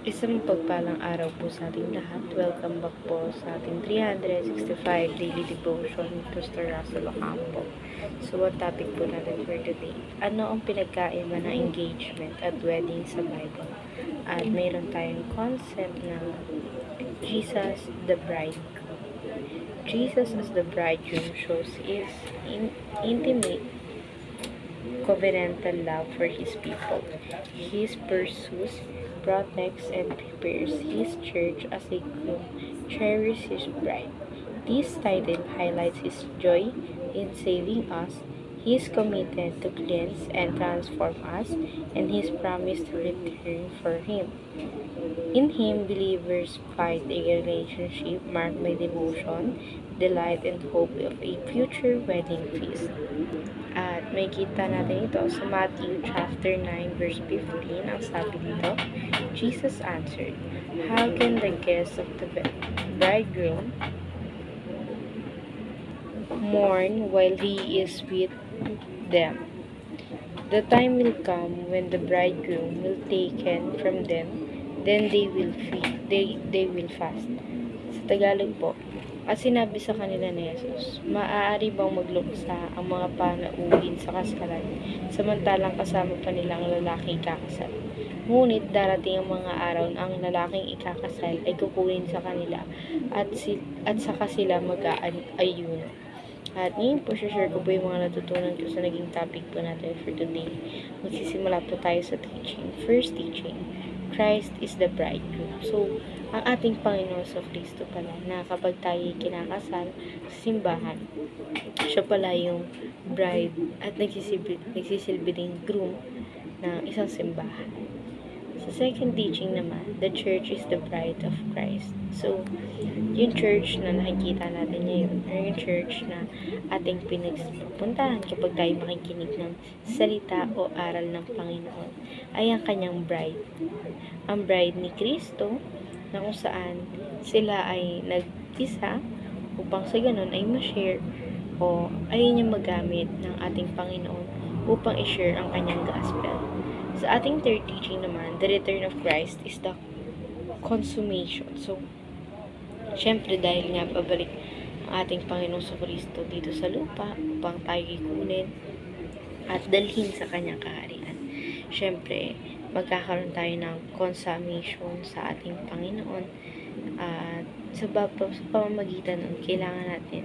Isang pagpalang araw po sa ating lahat. Welcome back po sa ating 365 Daily Devotion ni Pastor Russell Ocampo. So, ang topic po natin for today, ano ang pinagkaiba ng engagement at wedding sa Bible? At mayroon tayong concept na Jesus the Bridegroom. Jesus as the bridegroom shows his intimate covenantal love for his people. He pursues, protects, and prepares his church as a groom cherishes his bride. This title highlights his joy in saving us, his commitment to cleanse and transform us, and his promise to return for him. In him, believers find a relationship marked by devotion, delight, and hope of a future wedding feast. At may kita natin ito sa Matthew chapter 9 verse 15. Ang sabi dito, Jesus answered, "How can the guests of the bridegroom mourn while he is with them? The time will come when the bridegroom will taken from them, then they will fast." Sa Tagalog po, at sinabi sa kanila ni Jesus, "Maaari bang magluksa ang mga panauhin sa kasalan, samantalang kasama pa nilang lalaki ikakasal? Ngunit darating ang mga araw na ang lalaking ikakasal ay kukunin sa kanila at saka sila mag-aayuno." At ngayon po, share ko po yung mga natutunan ko sa naging topic po natin for today. Magsisimula po tayo sa teaching. First teaching, Christ is the bridegroom. So, ang ating Panginoon sa Kristo pala, na kapag tayo kinakasal sa simbahan, siya pala yung bride at nagsisilbi ding groom ng isang simbahan. Sa second teaching naman, the church is the bride of Christ. So, yung church na nakikita natin ngayon, or yung church na ating pinagpuntahan kapag tayo makikinig ng salita o aral ng Panginoon, ay ang kanyang bride. Ang bride ni Kristo, na kung saan sila ay nag-isa upang sa ganun ay ma-share o ay niya magamit ng ating Panginoon upang i-share ang kanyang gospel. Sa ating third teaching naman, the return of Christ is the consummation. So, syempre dahil nga pabalik ang ating Panginoon sa Kristo dito sa lupa upang tayo ikunin at dalhin sa kanyang kaharian. Syempre, magkakaroon tayo ng consummation sa ating Panginoon at sa pamamagitan nun, kailangan natin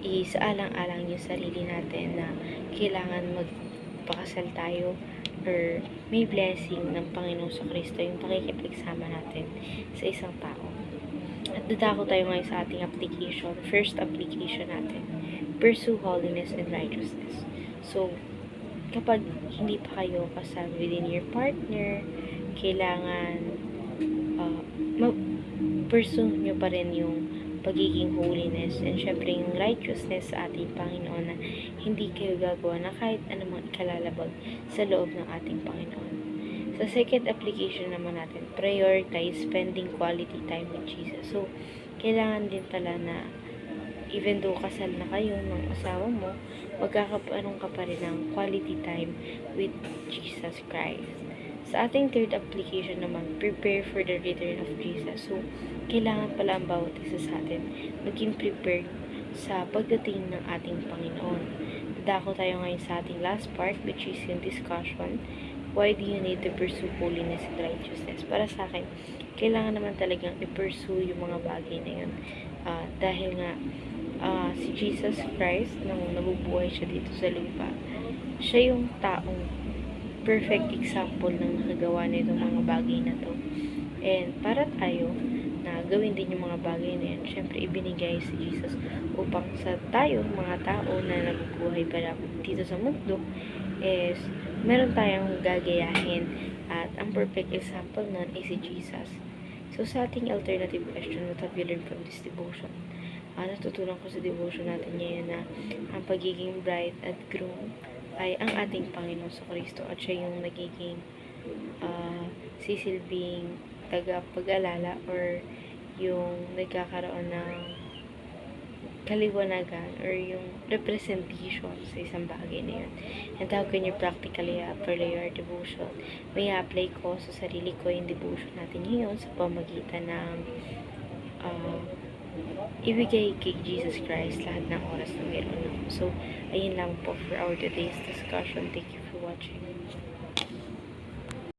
isaalang-alang yung sarili natin na kailangan magpakasal tayo or may blessing ng Panginoon sa Kristo yung pakikipagsama natin sa isang tao. At dadako tayo ngayon sa ating application. First application natin, pursue holiness and righteousness. So, kapag hindi pa kayo kasal within your partner, kailangan pursue nyo pa rin yung pagiging holiness and syempre yung righteousness sa ating Panginoon na hindi kayo gagawa na kahit anumang ikalalabag sa loob ng ating Panginoon. Sa second application naman natin, prioritize spending quality time with Jesus. So, kailangan din pala na even though kasal na kayo ng asawa mo, magkakaroon ka pa rin ng quality time with Jesus Christ. Sa ating third application naman, prepare for the return of Jesus. So, kailangan pala ang bawat isa sa atin maging prepared sa pagdating ng ating Panginoon. Dadako tayo ngayon sa ating last part, which is yung discussion. Why do you need to pursue holiness and righteousness? Para sa akin, kailangan naman talagang i-pursue yung mga bagay na yun. Dahil nga, si Jesus Christ, nang nabubuhay siya dito sa lupa, siya yung taong perfect example ng nakagawa nitong mga bagay na to. And para tayo, na gawin din yung mga bagay na yan, syempre ibinigay si Jesus upang sa tayo, mga tao na nabubuhay para dito sa mundo, is meron tayong gagayahin at ang perfect example nun is si Jesus. So sa ating alternative question, what have you learned from this devotion? Natutunan ko sa devotion natin ngayon na ang pagiging bride at groom ay ang ating Panginoon sa Kristo at siya yung nagiging sisilbing tagapag-alala or yung nagkakaroon ng kaliwanagan or yung representation sa isang bagay na yun. And how can you practically apply your devotion? May apply ko sa sarili ko yung devotion natin ngayon sa pamagitan ng ibigay kay Jesus Christ lahat ng oras na meron ako. So, ayun lang po for our today's discussion. Thank you for watching.